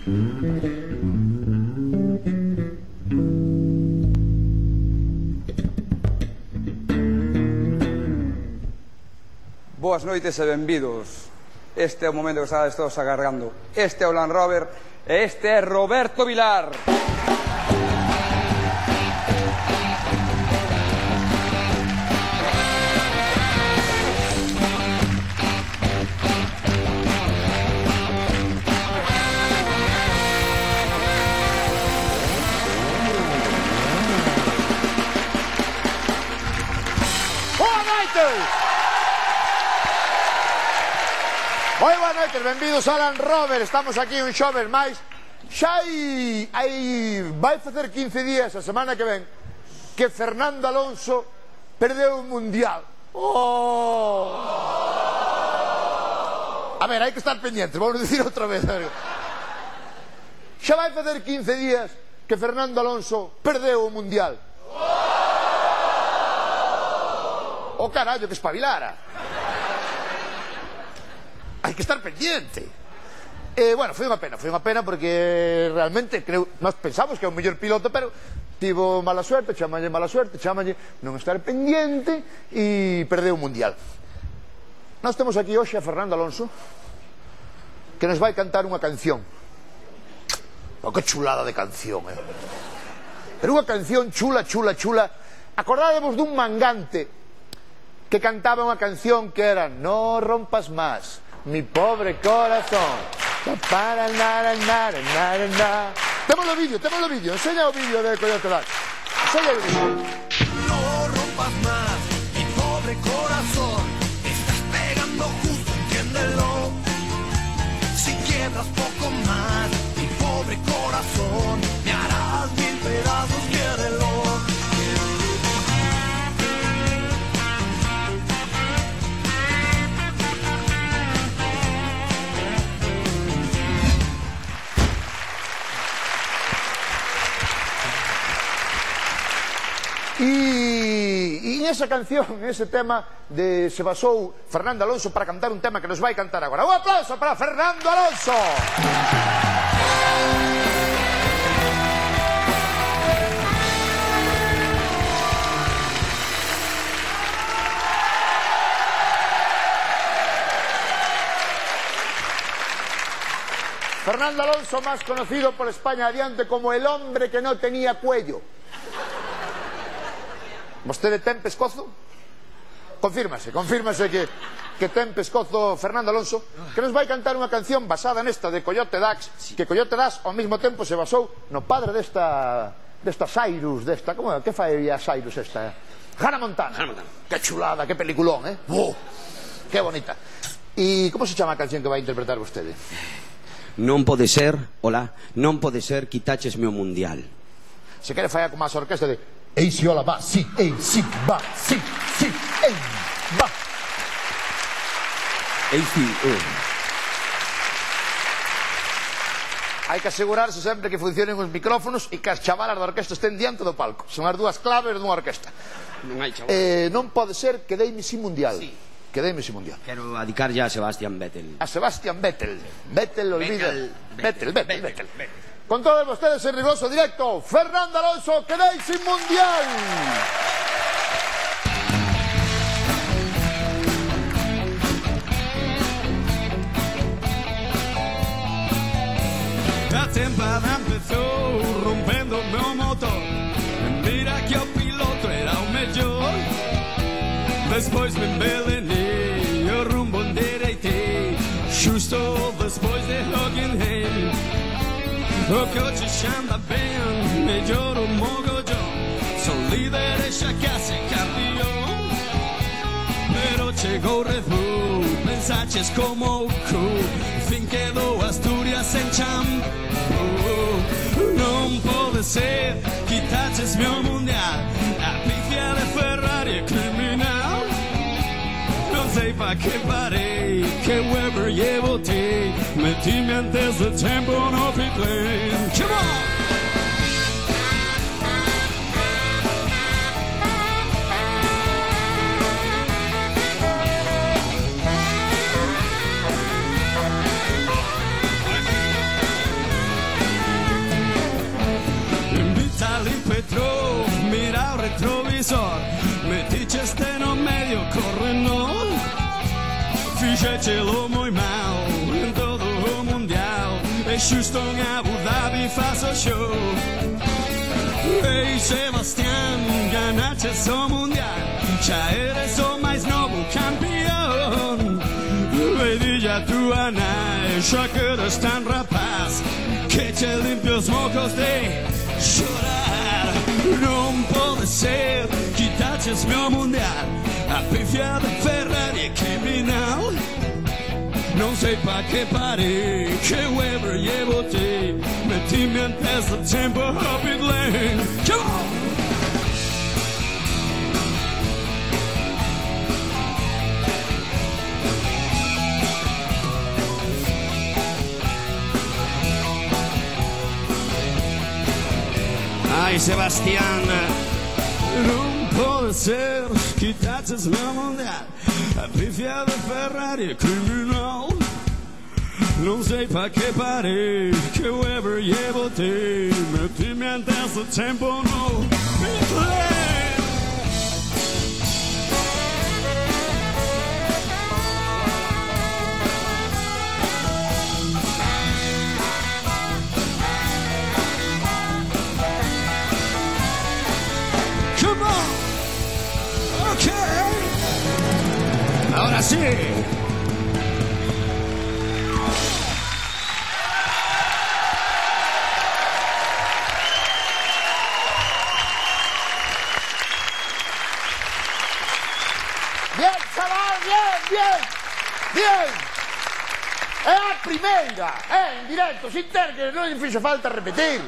Boas noites e benvidos. Este é o momento que estades todos agarrando. Este é o Land Rover e este é Roberto Vilar. Moi boas noites, benvidos ao Land Rover. Estamos aquí un xoves máis. Xa vai facer 15 días, a semana que ven, que Fernando Alonso perdeu o Mundial. A ver, hai que estar pendientes, vamos dicir outra vez. Xa vai facer 15 días que Fernando Alonso perdeu o Mundial. O carallo, que espabilara. Hai que estar pendiente. Bueno, foi unha pena porque realmente nós pensamos que é o mellor piloto, pero tivo mala suerte, chamalle non estar pendiente e perdeu o Mundial. Nós temos aquí hoxe a Fernando Alonso que nos vai cantar unha canción. Que chulada de canción, Pero unha canción chula. Acordádemos dun mangante que cantaba unha canción que era No rompas más mi pobre corazón. Temos o vídeo, enseña o vídeo de Coyote Dax. Enseña o vídeo. No rompas más mi pobre corazón, estás pegando justo, entiéndelo. Si quiebras poco más mi pobre corazón, me harás 1000 pedazos, quiérelo. E en esa canción, en ese tema se basou Fernando Alonso para cantar un tema que nos vai cantar agora. Un aplauso para Fernando Alonso. Fernando Alonso, más conocido por España Adiante como el hombre que no tenía cuello. Vostede ten pescozo? Confírmase que ten pescozo Fernando Alonso, que nos vai cantar unha canción basada nesta de Coyote Dax, que Coyote Dax ao mesmo tempo se basou no padre desta Cyrus, que fai a Cyrus esta? Hannah Montana. Que chulada, que peliculón, que bonita. E como se chama a canción que vai interpretar vostede? Non pode ser, non pode ser quitaches meu mundial. Se quere falla como as orquesta de Ei si ola va, si, ei si va, si, ei va. Ei si, Hai que asegurarse sempre que funcionen os micrófonos e que as chavalas da orquesta estén diante do palco. Son as dúas claves dunha orquesta. Non hai chaval. Non pode ser que deime sin mundial. Sí. Que deime sin mundial. Quero adicar ya a Sebastian Vettel. A Sebastian Vettel. Vettel, olvida. Vettel. Con todos vostedes en riguroso directo, Fernando Alonso, quedéis sin mundial. La temporada empezó rompendo o meu motor. Mira que o piloto era o mellor. Despois me embelenei, o rumbo endereitei, xusto despois de Hockenheim. O coche xa anda ben, mellor o mogollón. Son líder e xa case campeón. Pero chegou Red Bull, pensaches como o cu. Fin quedou Asturias en champú. Non pode ser, quitaches meu mundial. A pifia de Ferrari é criminal. Non sei pa que parei, que Weber llevo ti. Metime antes de tempo no pit lane. Come on! televisor, meticheste no medio correndo. Fixéchelo moi mal en todo o mundial. E xusto en Abu Dhabi faz o show. Ei, Sebastián, ganaches o mundial. Xa eres o máis novo campeón. Vedilla tua nai, xa que eres tan rapaz que che limpia os mocos de chorar. Non pode ser, quitaches meu mundial. A pifia de Ferrari é criminal. Não sei pa que parei, que Weber llevo te. Meti-me antes do tempo a pit lane. Come on! Ai, Sebastián, non pode ser, quitaches meu mundial. A pifia de Ferrari é criminal. Non sei pa que parei, que Weber llevo te. Meti-me antes do tempo no pit lane. Come on! Okay! Ahora sí! Bien, chaval, bien. É a primeira, en directo, sin ter que non lle fixo falta repetir.